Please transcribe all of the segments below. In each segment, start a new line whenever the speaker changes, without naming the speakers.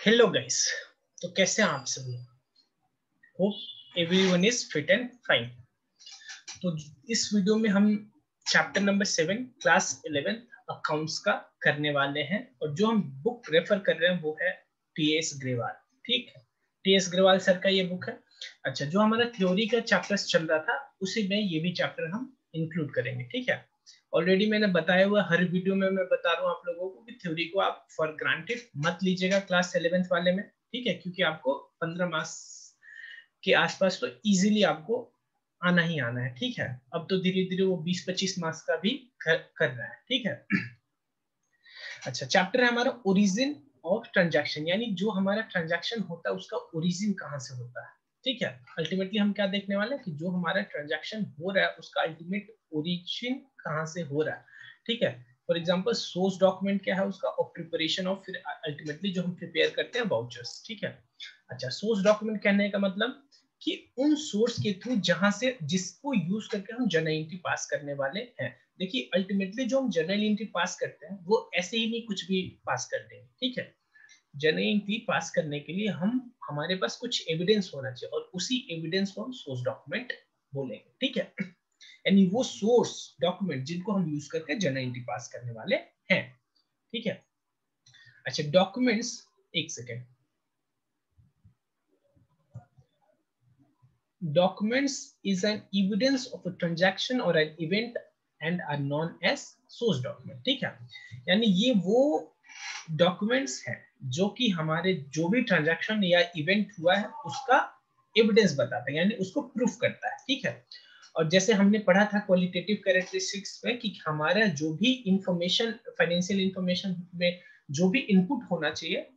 Hello guys. तो कैसे हैं आप सभी? Hope everyone is fit and fine. तो इस वीडियो में हम चैप्टर नंबर 7 क्लास 11 अकाउंट्स का करने वाले हैं और जो हम बुक रेफर कर रहे हैं वो है टीएस ग्रेवाल। ठीक है, टीएस ग्रेवाल सर का ये बुक है। अच्छा, जो हमारा थ्योरी का चैप्टर चल रहा था उसी में ये भी चैप्टर हम इंक्लूड करेंगे। ठीक है, ऑलरेडी मैंने बताया हुआ, हर वीडियो में मैं बता रहा हूँ आप लोगों को कि थ्योरी को आप फॉर ग्रांटेड मत लीजिएगा क्लास 11th वाले में। ठीक है, क्योंकि आपको 15 मार्क्स के आसपास तो इजीली आपको आना ही आना है। ठीक है, अब तो धीरे धीरे वो 20-25 मार्क्स का भी कर रहा है। ठीक है। अच्छा, चैप्टर है हमारा ओरिजिन ऑफ ट्रांजैक्शन, यानी जो हमारा ट्रांजैक्शन होता है उसका ओरिजिन कहाँ से होता है। ठीक है, अल्टीमेटली हम क्या देखने वाले हैं कि जो हमारा ट्रांजैक्शन हो रहा है उसका अल्टीमेट ओरिजिन कहाँ से हो रहा है। ठीक है, फॉर एग्जांपल सोर्स डॉक्यूमेंट क्या है उसका, और प्रिपरेशन ऑफ, फिर अल्टीमेटली जो हम प्रिपेयर करते हैं वाउचर्स। ठीक है। अच्छा, सोर्स डॉक्यूमेंट कहने का मतलब कि उन सोर्स के थ्रू जहां से जिसको यूज करके हम जर्नल एंट्री पास करने वाले हैं। देखिए, अल्टीमेटली जो हम जर्नल एंट्री पास करते हैं वो ऐसे ही नहीं कुछ भी पास कर देंगे। ठीक है, जर्नल एंट्री पास करने के लिए हमारे पास कुछ एविडेंस होना चाहिए और उसी एविडेंस को हम सोर्स डॉक्यूमेंट बोलेंगे। ठीक है, यानी वो सोर्स डॉक्यूमेंट जिनको हम यूज करके जर्नल एंट्री पास करने वाले हैं। ठीक है। अच्छा, डॉक्यूमेंट्स, एक second, documents is an evidence of a transaction or an event and are known as source document। ठीक है, यानी ये वो डॉक्यूमेंट्स हैं जो कि हमारे जो भी ट्रांजैक्शन या इवेंट हुआ है उसका एविडेंस बताता है, यानी उसको प्रूफ करता है। ठीक है, और जैसे हमने पढ़ा था क्वालिटेटिव कैरेक्टरिस्टिक्स में कि हमारा जो भी इंफॉर्मेशन, फाइनेंशियल इंफॉर्मेशन में जो भी इनपुट होना चाहिए,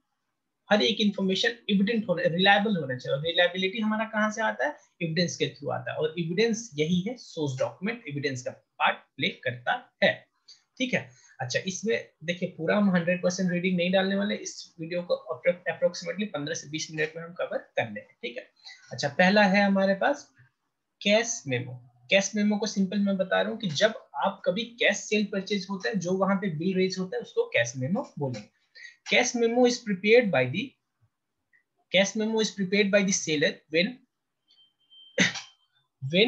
हर एक इंफॉर्मेशन एविडेंट होना, रिलायबल होना चाहिए। और रिलायबिलिटी हमारा कहाँ से आता है? एविडेंस के थ्रू आता है, और एविडेंस यही है, सोर्स डॉक्यूमेंट एविडेंस का पार्ट प्ले करता है। ठीक है। अच्छा, इसमें देखिए पूरा हम 100% रीडिंग नहीं डालने वाले, इस वीडियो को अप्रोक्सीमेटली 15 से 20 मिनट में हम कवर कर लेंगे। ठीक है। अच्छा, पहला है हमारे पास कैश मेमो। कैश मेमो को सिंपल मैं बता रहा हूँ कि जब आप कभी कैश सेल परचेज होता है, जो वहां पे बिल रेज होता है उसको कैश मेमो बोलेंगे। Cash memo is prepared by the seller when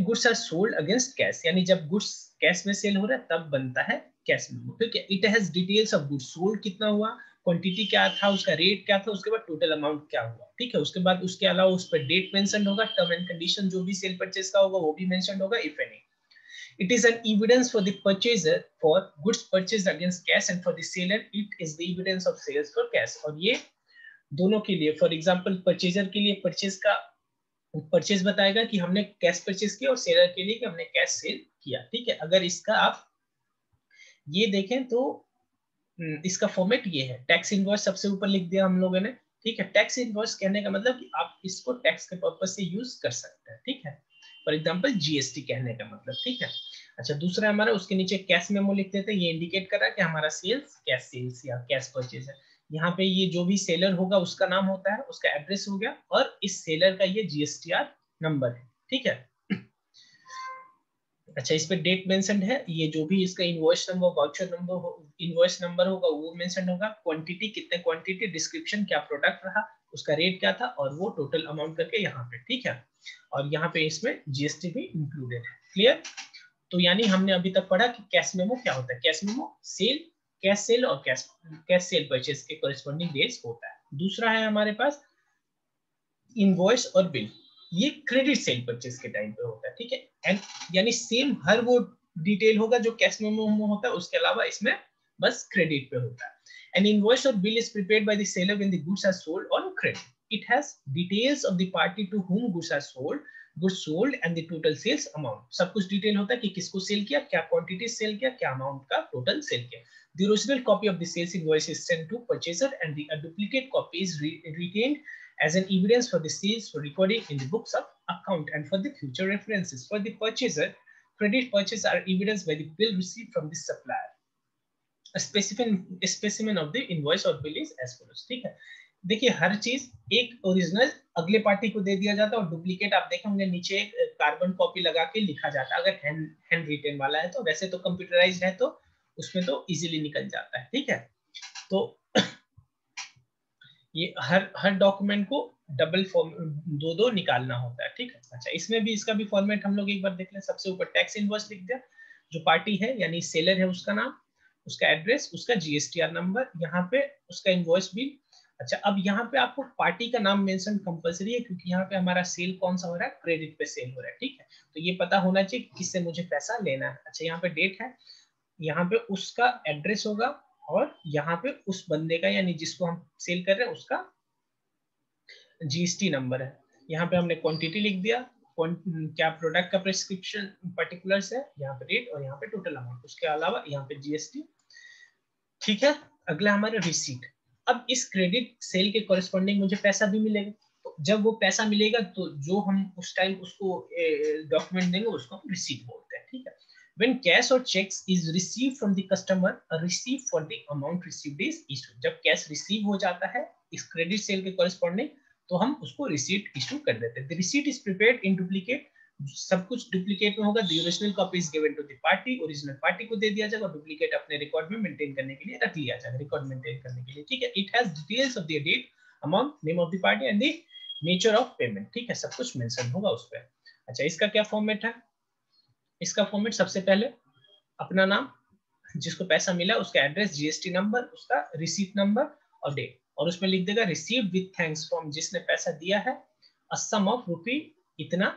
goods are sold against cash, यानी जब गुड्स कैश में सेल हो रहा है तब बनता है कैश मेमो। ठीक है, it has details of goods sold, कितना हुआ, क्वांटिटी क्या था, उसका रेट क्या था, उसके बाद टोटल अमाउंट क्या हुआ। ठीक है, उसके बाद उसके अलावा उस पर डेट मेंशन होगा, टर्म एंड कंडीशन जो भी सेल परचेज का होगा वो भी मेंशन होगा, if any. It is an evidence for the purchaser for goods purchased against cash, and for the seller it is the evidence of sales for cash। और ये दोनों के लिए, फॉर एग्जांपल परचेजर के लिए परचेज का purchase बताएगा कि हमने कैश परचेज किया, और सेलर के लिए कि हमने कैश सेल किया। ठीक है, अगर इसका आप ये देखें तो इसका फॉर्मेट ये है, टैक्स इनवॉइस सबसे ऊपर लिख दिया हम लोगों ने। ठीक है, टैक्स इनवॉइस कहने का मतलब कि आप इसको टैक्स के पर्पज से यूज कर सकते हैं। ठीक है, फॉर एग्जांपल जीएसटी कहने का मतलब। ठीक है। अच्छा, दूसरा हमारा उसके नीचे कैश मेमो लिख देते हैं, ये इंडिकेट कर रहा है कि हमारा सेल्स कैश सेल्स या कैश परचेज है। यहाँ पे ये जो भी सेलर होगा उसका नाम होता है, उसका एड्रेस हो गया, और इस सेलर का ये जीएसटीआर नंबर है। ठीक है। अच्छा, इस पे डेट मेंशनड है, ये जो भी इसका इनवॉइस नंबर, वाउचर नंबर हो, इनवॉइस नंबर होगा वो मेंशन होगा, क्वांटिटी कितने क्वांटिटी, डिस्क्रिप्शन क्या प्रोडक्ट रहा, उसका रेट क्या था, और वो टोटल अमाउंट करके यहाँ पे। ठीक है, और यहाँ पे इसमें जीएसटी भी इंक्लूडेड है। क्लियर? तो यानी हमने अभी तक पढ़ा कि कैश मेमो क्या होता है। Cash memo sale, cash sale और कैश सेल परचेज के कोरिस्पोंडिंग डेट्स होता है। दूसरा है हमारे पास इनवॉइस और बिल, ये क्रेडिट सेल परचेज के टाइम पे होता है। ठीक है, एंड यानी सेम हर वो डिटेल होगा जो कैश मेमो में होता है, उसके अलावा इसमें बस क्रेडिट पे होता है। An invoice or bill is prepared by the seller when the goods are sold on credit. It has details of the party to whom goods are sold, goods sold and the total sales amount. सब कुछ detail होता है कि किसको cell किया, क्या quantity sell किया, क्या अमाउंट का टोटल सेल किया। The original copy of the sales invoice is sent to purchaser and a duplicate copy is retained as an evidence for the sales for recording in the books of account and for the future references. For the purchaser, credit purchase are evidenced by the bill received from the supplier. A specimen of the invoice or bill is as follows। ठीक है, देखिए हर चीज एक original अगले party को दे दिया जाता है, और डुप्लीकेट आप देखेंगे नीचे एक कार्बन कॉपी लगा के लिखा जाता है, अगर हैंड रिटेन वाला है तो। वैसे तो कंप्यूटराइज्ड है तो उसमें तो इजीली निकल जाता है। ठीक है, तो ये हर डॉक्यूमेंट को डबल फॉर्म दो निकालना होता है, ठीक है। अच्छा, इसमें भी इसका भी फॉर्मेट हम लोग एक बार देख लें। सबसे ऊपर टैक्स इनवॉइस लिख दिया, जो पार्टी है यानी सेलर है उसका नाम, उसका एड्रेस, उसका जीएसटीआर नंबर, यहाँ पे उसका इनवॉइस बिल। अच्छा, अब यहाँ पे आपको पार्टी का नाम मेंशन कंपलसरी है, क्योंकि यहाँ पे हमारा सेल कौन सा हो रहा है, क्रेडिट पे सेल हो रहा है, ठीक है। तो ये पता होना चाहिए किससे मुझे पैसा लेना है। अच्छा, यहाँ पे डेट है, यहाँ पे उसका एड्रेस होगा, और यहाँ पे उस बंदे का यानी जिसको हम सेल कर रहे हैं उसका जीएसटी नंबर है। यहाँ पे हमने क्वांटिटी लिख दिया, क्या प्रोडक्ट का प्रिस्क्रिप्शन पर्टिकुलर्स है, यहाँ पे रेट, और यहाँ पे टोटल अमाउंट, उसके अलावा यहाँ पे जीएसटी, ठीक है। अगला हमारा रिसीट। अब इस क्रेडिट सेल के कॉरेस्पॉन्डिंग मुझे पैसा भी मिलेगा। तो जब वो पैसा मिलेगा तो जो हम उस टाइम उसको डॉक्यूमेंट देंगे उसको हम रिसीट बोलते हैं, ठीक है। When cash or checks is received from the customer, a receipt for the amount received is issued. जब कैश रिसीव हो जाता है इस क्रेडिट सेल के कॉरेस्पॉन्डिंग, तो हम उसको रिसीट इशू कर देते हैं। The receipt is prepared in duplicate. सब कुछ डुप्लीकेट में होगा। The original copy is given to the party. Original party को दे दिया जाएगा, डुप्लीकेट अपने रिकॉर्ड में मेंटेन करने के लिए रख लिया जाएगा, रिकॉर्ड मेंटेन करने के लिए, ठीक है। It has details of the date, amount, name of the party and the nature of payment, ठीक है। सब कुछ मेंशन होगा उस पर। अच्छा, इसका क्या फॉर्मेट है? इसका फॉर्मेट सबसे पहले अपना नाम, जिसको पैसा मिला उसका एड्रेस, जीएसटी नंबर, उसका रिसीट नंबर और डेट, और उसमें लिख देगा रिसीव्ड विद थैंक्स फ्रॉम जिसने पैसा दिया है, अ सम ऑफ रुपी इतना,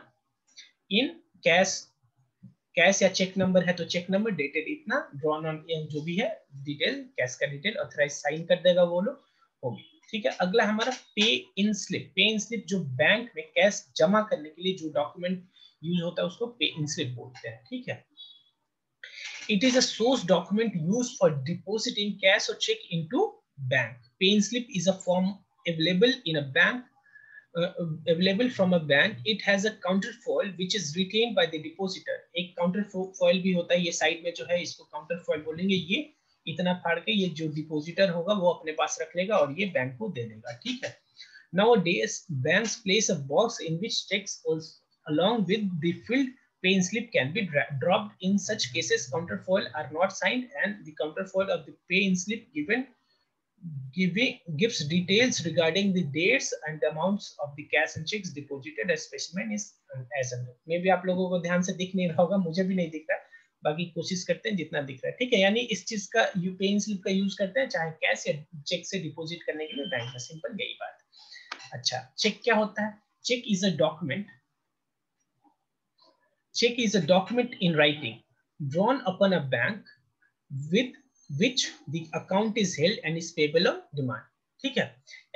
इन कैश या चेक नंबर है तो चेक नंबर, डेटेड इतना, ड्रॉन ऑन, जो भी है डिटेल, कैश का डिटेल, ऑथराइज साइन कर देगा वो लोग, होगी, ठीक है। अगला हमारा पे इन स्लिप। पे इन स्लिप जो बैंक में कैश जमा करने के लिए जो डॉक्यूमेंट यूज होता है उसको पे इन स्लिप बोलते हैं, ठीक है। It is a source document used for depositing cash or check into bank. Pay slip is a form available in a bank, available from a bank. It has a counterfoil which is retained by the depositor. एक counterfoil भी होता है, ये side में जो है इसको counterfoil बोलेंगे। ये इतना फाड़ के ये जो डिपोजिटर होगा वो अपने पास रख लेगा और ये बैंक को दे देगा, ठीक है। Nowadays, banks place a box in which checks along with the filled pay slip can be dropped. In such cases, counterfoil are not signed, and the counterfoil of the pay slip gives details regarding the dates and the amounts of the cash and checks deposited. As specimen is as under. मे भी आप लोगों को ध्यान से दिख नहीं रहा होगा, मुझे भी नहीं दिख रहा, बाकी कोशिश करते हैं जितना दिख रहा है, ठीक है। यानी इस चीज का पे स्लिप का यूज करते हैं चाहे कैश या चेक से डिपोजिट करने के लिए बैंक में, सिंपल यही बात है। अच्छा, चेक क्या होता है? Cheque is a document, check is a document in writing drawn upon a bank with which the account is held and is payable on demand, ठीक है।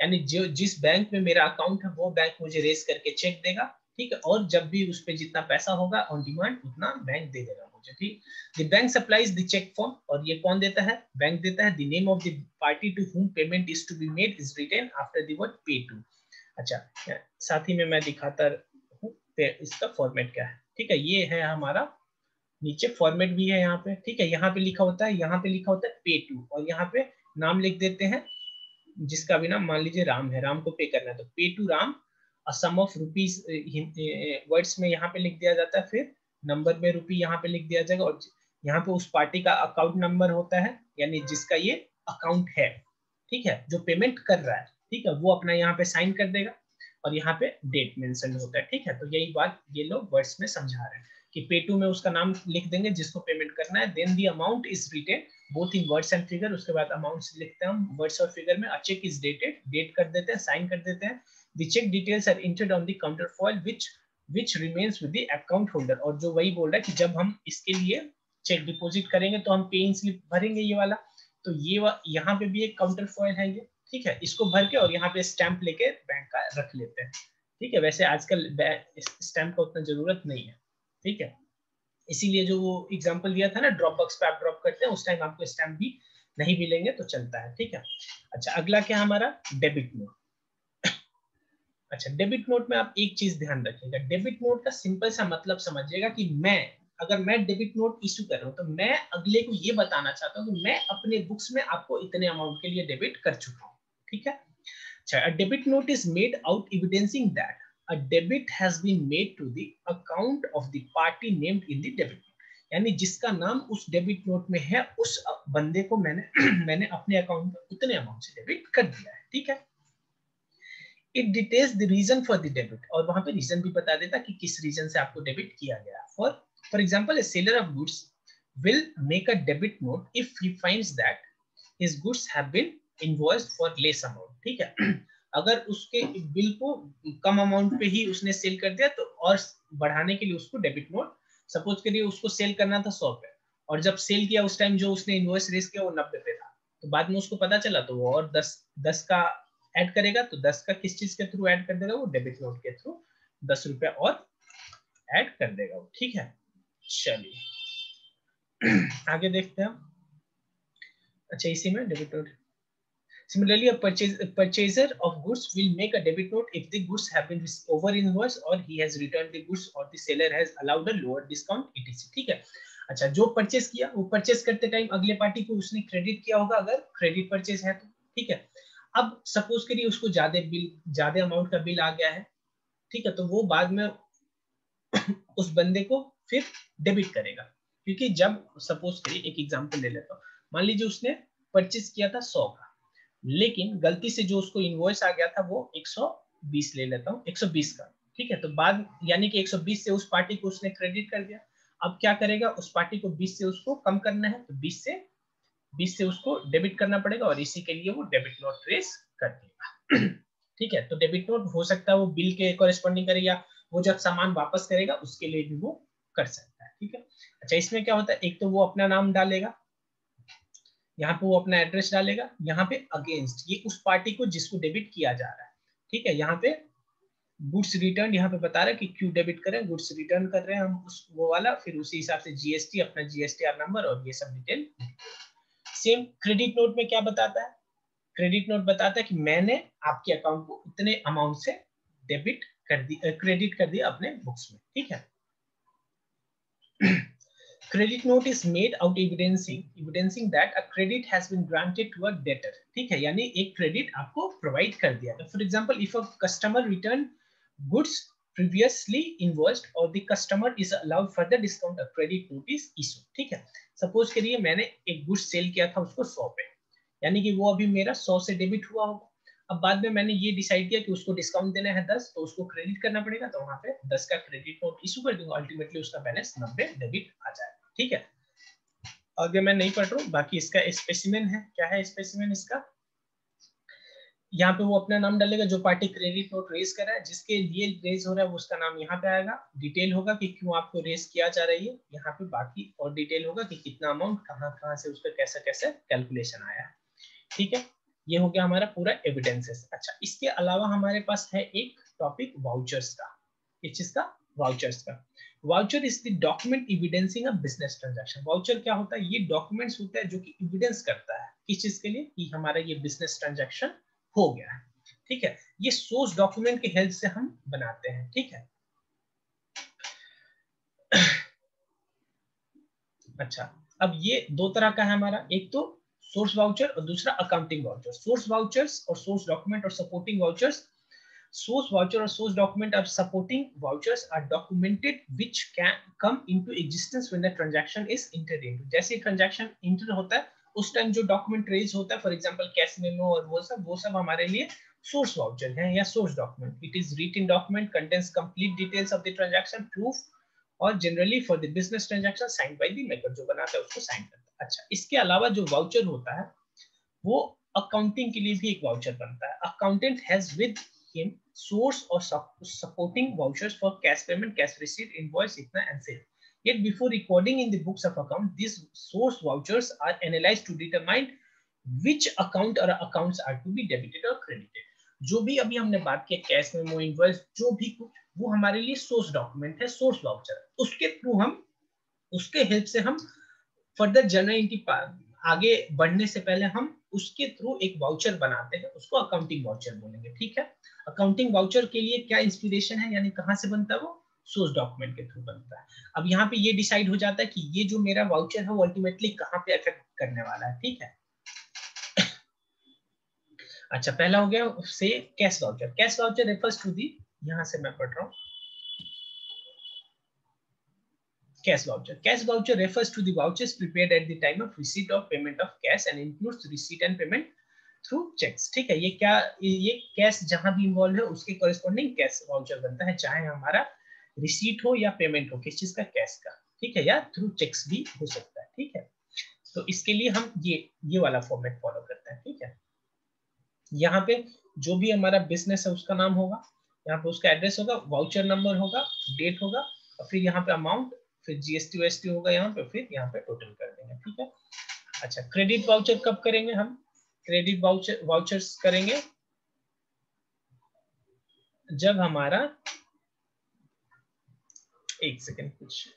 यानी जो जिस बैंक में मेरा अकाउंट है वो बैंक मुझे रेस करके चेक देगा, ठीक है, और जब भी उस पे जितना पैसा होगा ऑन डिमांड उतना बैंक दे देगा मुझे, ठीक। The bank supplies the cheque form, और ये कौन देता है? बैंक देता है। The name of the party to whom payment is to be made is written after the word pay to. अच्छा, साथ ही में मैं दिखाता हूँ इसका फॉर्मेट क्या है, ठीक है। ये है हमारा, नीचे फॉर्मेट भी है यहाँ पे, ठीक है। यहाँ पे लिखा होता है, यहाँ पे लिखा होता है पे टू, और यहाँ पे नाम लिख देते हैं जिसका भी नाम, मान लीजिए राम है, राम को पे करना है तो पे टू राम, और सम ऑफ रुपीज वर्ड्स में यहाँ पे लिख दिया जाता है, फिर नंबर में रुपी यहाँ पे लिख दिया जाएगा, और यहाँ पे उस पार्टी का अकाउंट नंबर होता है, यानी जिसका ये अकाउंट है, ठीक है, जो पेमेंट कर रहा है, ठीक है, वो अपना यहाँ पे साइन कर देगा, और यहाँ पे डेट मेंशन होता है, ठीक है। तो यही बात ये लोग वर्ड्स में समझा रहे हैं कि पे टू में उसका नाम लिख देंगे जिसको पेमेंट करना है, then the amount is written both in words and figure, उसके बाद अमाउंट लिखते हैं हम वर्ड्स और फिगर में। A cheque is dated, date कर देते हैं, साइन कर देते हैं। The cheque details are entered on the counterfoil which remains with the account holder, और जो वही बोल रहा है कि जब हम इसके लिए चेक डिपॉजिट करेंगे तो हम पे इन स्लिप भरेंगे ये वाला, तो ये यहाँ पे भी एक काउंटर फॉइल है ये, ठीक है। इसको भर के और यहाँ पे स्टैंप लेके बैंक का रख लेते हैं, ठीक है। वैसे आजकल स्टैंप का उतना जरूरत नहीं है, ठीक है, इसीलिए जो वो एग्जांपल दिया था ना, ड्रॉप बॉक्स पे आप ड्रॉप करते हैं उस टाइम आपको स्टैंप भी नहीं मिलेंगे तो चलता है, ठीक है। अच्छा, अगला क्या हमारा? Debit note. अच्छा, डेबिट नोट में आप एक चीज ध्यान रखिएगा, डेबिट नोट का सिंपल सा मतलब समझिएगा कि अगर मैं डेबिट नोट इशू कर रहा हूँ तो मैं अगले को ये बताना चाहता हूँ कि मैं अपने बुक्स में आपको इतने अमाउंट के लिए डेबिट कर चुका हूँ, ठीक है। अच्छा, a debit note is made out evidencing that a debit has been made to the account of the party named in the debit note. यानी जिसका नाम उस डेबिट नोट में है उस बंदे को मैंने अपने अकाउंट में उतने अमाउंट से डेबिट कर दिया है, ठीक है। It details the reason for the debit, और वहां पे रीजन भी बता देता कि किस रीजन से आपको डेबिट किया गया। For example, A seller of goods will make a debit note if he finds that his goods have been invoiced for less amount, ठीक है। अगर उसके बिल को कम अमाउंट पे ही उसने सेल कर दिया तो और बढ़ाने के लिए उसको डेबिट नोट, सपोज करिए उसको सेल करना था 100 पे, और जब सेल किया उस टाइम जो उसने इनवॉइस रेज किया वो 90 पे था, तो बाद में उसको पता चला तो वो और 10 का ऐड करेगा, तो 10 का किस चीज के थ्रू ऐड कर देगा, वो डेबिट नोट के थ्रू 10 रुपया और ऐड कर देगा वो, ठीक है। चलिए आगे देखते हैं। अच्छा, इसी में debit note. Similarly, a purchaser of goods will make a debit note if the goods have been over invoiced or he has returned the goods or the seller has allowed a lower discount etc, ठीक है। अच्छा, जो purchase किया वो purchase करते time अगले party को उसने क्रेडिट किया होगा, अगर क्रेडिट परचेस है तो, ठीक है। अब सपोज करिए उसको ज्यादा अमाउंट का बिल आ गया है, ठीक है, तो वो बाद में उस बंदे को फिर डेबिट करेगा, क्योंकि जब सपोज करिए एक एग्जांपल ले लेता हूँ, मान लीजिए उसने परचेस किया था 100 का, लेकिन गलती से जो उसको इनवॉइस आ गया था वो 120 ले लेता हूँ, 120 का, ठीक है। तो बाद यानी कि 120 से उस पार्टी को उसने क्रेडिट कर दिया। अब क्या करेगा, उस पार्टी को 20 से उसको कम करना है, तो 20 से उसको डेबिट करना पड़ेगा, और इसी के लिए वो डेबिट नोट रेस कर देगा। ठीक है, तो डेबिट नोट हो सकता है वो बिल के कॉरेस्पॉन्डिंग करे, या वो जब सामान वापस करेगा उसके लिए भी वो कर सकता है, ठीक है। अच्छा, इसमें क्या होता है, एक तो वो अपना नाम डालेगा, यहाँ पे वो अपना एड्रेस डालेगा, यहाँ पे अगेंस्ट ये उस पार्टी को जिसको डेबिट किया जा रहा है, ठीक है। यहाँ पे गुड्स रिटर्न यहाँ पे बता रहा है कि क्यों डेबिट करें, गुड्स रिटर्न कर रहे हैं हम उस वो वाला, फिर उसी हिसाब से जीएसटी, अपना जीएसटीआर नंबर और ये सब डिटेल। सेम क्रेडिट नोट में क्या बताता है, क्रेडिट नोट बताता है कि मैंने आपके अकाउंट को इतने अमाउंट से डेबिट कर दी, क्रेडिट कर दिया अपने बुक्स में, ठीक है। Credit note is made out evidencing that a credit has been granted to a debtor, ठीक है, यानी एक क्रेडिट आपको प्रोवाइड कर दिया गया। For example, if a customer return goods previously invoiced or the customer is allowed further discount, a credit note is issued, ठीक है। सपोज करिए मैंने एक गुड्स सेल किया था उसको 100 पे, यानी कि वो अभी मेरा 100 से डेबिट हुआ होगा। अब बाद में मैंने ये डिसाइड किया कि उसको डिस्काउंट देना है 10, तो उसको क्रेडिट करना पड़ेगा, तो वहां पे 10 का क्रेडिट नोट इशू कर दूंगा, अल्टीमेटली उसका बैलेंस 90 डेबिट आ जाएगा, ठीक है। आगे मैं नहीं पढ़ रहा हूँ, बाकी इसका स्पेसिमेन है, क्या है स्पेसिमेन इसका, यहाँ पे वो अपना नाम डालेगा, जो पार्टी क्रेडिट नोट रेज कर रहा है, जिसके लिए रेज हो रहा है वो उसका नाम यहाँ पे आएगा, डिटेल होगा कि क्यों आपको रेज किया जा रही है यहाँ पे, बाकी और डिटेल होगा कि कितना अमाउंट कहाँ से उसका कैसे कैसे कैलकुलेशन आया है, ठीक है। ये हो गया हमारा पूरा एविडेंसेस। अच्छा, इसके अलावा हमारे पास है एक टॉपिक वाउचर्स का। इस चीज का, वाउचर्स का। Voucher is the document evidencing a business transaction. Voucher क्या होता है, ये डॉक्यूमेंट्स होता है जो कि एविडेंस करता है किस चीज के लिए, कि हमारा ये बिजनेस ट्रांजैक्शन हो गया है, ठीक है। ये सोर्स डॉक्यूमेंट की हेल्प से हम बनाते हैं, ठीक है। अच्छा, अब ये दो तरह का है हमारा, एक तो सोर्स वाउचर और दूसरा अकाउंटिंग वाउचर। सोर्स वाउचर्स और सोर्स डॉक्यूमेंट और supporting vouchers. Source voucher or source document are supporting vouchers are documented which can come into existence when the transaction is entered into। जैसे transaction enter होता है उस time जो document raise होता है, for example cash memo और वो सब हमारे लिए सोर्स वाउचर है या source document. It is written document contains complete details of the transaction proof, और generally for the business transaction sign by the maker, जो बनाता है उसको साइन करता है। अच्छा, इसके अलावा जो वाउचर होता है वो अकाउंटिंग के लिए भी एक वाउचर बनता है। Accountant has with him source or supporting vouchers for cash payment, cash receipt, invoice, itna and sale. Yet before recording in the books of account, these source vouchers are analyzed to determine which account or accounts are to be debited or credited. जो भी अभी हमने बात किया cash memo, invoice, जो भी कुछ, वो हमारे लिए सोर्स डॉक्यूमेंट है, सोर्स वाउचर। उसके थ्रू हम, उसके हेल्प से हम फर्दर जर्नल आगे बढ़ने से पहले हम उसके थ्रू एक वाउचर बनाते हैं, उसको अकाउंटिंग वाउचर बोलेंगे, ठीक है। अकाउंटिंग वाउचर के लिए क्या इंस्पिरेशन है, यानी कहां से बनता है वो, सोर्स डॉक्यूमेंट के थ्रू बनता है। अब यहाँ पे ये डिसाइड हो जाता है कि ये जो मेरा वाउचर है वो अल्टीमेटली कहाँ पे इफेक्ट करने वाला है, ठीक है। अच्छा, पहला हो गया से cash voucher. Cash voucher refers to the, यहाँ से मैं पढ़ रहा हूँ, cash voucher. Cash voucher refers to the vouchers prepared at the time of receipt of payment of cash and includes receipt and payment through checks. ठीक है, ये cash जहां भी इन्वॉल्व है उसके कॉरेस्पॉन्डिंग कैश वाउचर बनता है, चाहे हमारा रिसीट हो या पेमेंट हो, किस चीज का, कैश का, ठीक है, या थ्रू चेक्स भी हो सकता है, ठीक है। तो इसके लिए हम ये वाला फॉर्मेट फॉलो करते हैं, ठीक है। यहाँ पे जो भी हमारा बिजनेस है उसका नाम होगा, यहाँ पे उसका एड्रेस होगा, वाउचर नंबर होगा, डेट होगा, और फिर यहाँ पे अमाउंट, फिर जीएसटी वेएसटी होगा यहाँ पे, फिर यहाँ पे टोटल कर देंगे, ठीक है। अच्छा, क्रेडिट वाउचर कब करेंगे हम? क्रेडिट वाउचर्स करेंगे जब हमारा, एक सेकेंड कुछ,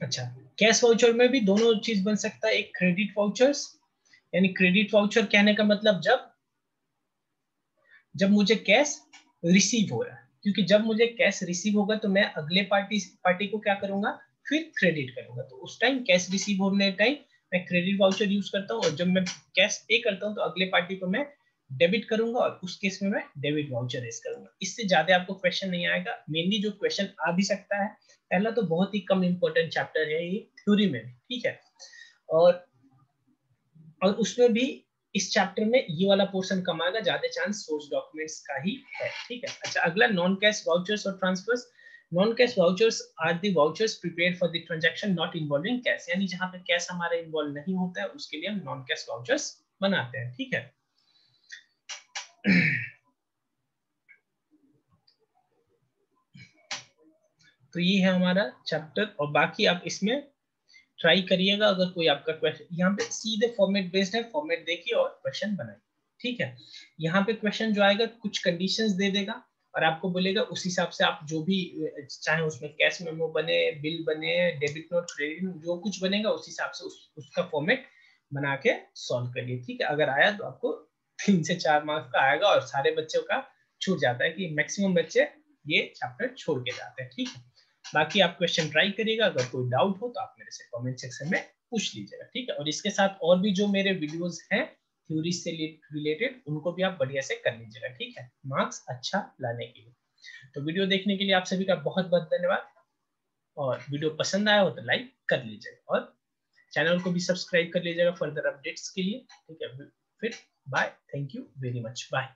अच्छा, कैश वाउचर में भी दोनों चीज बन सकता है, एक क्रेडिट वाउचर्स, यानी क्रेडिट वाउचर कहने का मतलब जब मुझे कैश रिसीव हो रहा है, क्योंकि जब मुझे कैश रिसीव होगा तो मैं अगले पार्टी को क्या करूंगा, फिर क्रेडिट करूंगा, तो उस टाइम कैश रिसीव होने टाइम मैं क्रेडिट वाउचर यूज करता हूँ, और जब मैं कैश पे करता हूँ तो अगले पार्टी को मैं डेबिट करूंगा, और उस केस में मैं डेबिट वाउचर रेज करूंगा। इससे ज्यादा आपको क्वेश्चन नहीं आएगा। मेनली जो क्वेश्चन आ भी सकता है, पहला तो बहुत ही कम इंपॉर्टेंट चैप्टर है ये थ्योरी में, ठीक है, और उसमें भी इस चैप्टर में ये वाला पोर्शन कम आएगा, ज्यादा चांस सोर्स डॉक्यूमेंट्स का ही है, ठीक है। अच्छा, अगला नॉन कैश वाउचर्स और transfers. Non cash vouchers are the vouchers prepared for the transaction not involving cash, यानी जहां पे कैश हमारा इन्वॉल्व नहीं होता है उसके लिए हम नॉन कैश वाउचर्स बनाते हैं, ठीक है। तो ये है हमारा चैप्टर, और बाकी आप इसमें ट्राई करिएगा। अगर कोई आपका क्वेश्चन, यहाँ पे सीधे फॉर्मेट बेस्ड है, फॉर्मेट देखिए और क्वेश्चन बनाइए, ठीक है। यहाँ पे क्वेश्चन जो आएगा कुछ कंडीशंस दे देगा और आपको बोलेगा उस हिसाब से आप जो भी, चाहे उसमें कैश मेमो बने, बिल बने, डेबिट नोट, क्रेडिट नोट, जो कुछ बनेगा उस हिसाब से उसका फॉर्मेट बना के सॉल्व करिए, ठीक है। अगर आया तो आपको 3 से 4 मार्क्स का आएगा, और सारे बच्चों का छूट जाता है कि मैक्सिमम बच्चे ये चैप्टर छोड़ के जाते हैं, ठीक है। बाकी आप क्वेश्चन ट्राई करिएगा, अगर कोई डाउट हो तो आप मेरे से कमेंट सेक्शन में पूछ लीजिएगा, ठीक है। और इसके साथ और भी जो मेरे वीडियोस हैं थ्योरी से रिलेटेड, उनको भी आप बढ़िया से कर लीजिएगा, ठीक है, मार्क्स अच्छा लाने के लिए। तो वीडियो देखने के लिए आप सभी का बहुत बहुत धन्यवाद, और वीडियो पसंद आया हो तो लाइक कर लीजिएगा, और चैनल को भी सब्सक्राइब कर लीजिएगा फर्दर अपडेट्स के लिए, ठीक है। फिर bye, thank you very much, bye.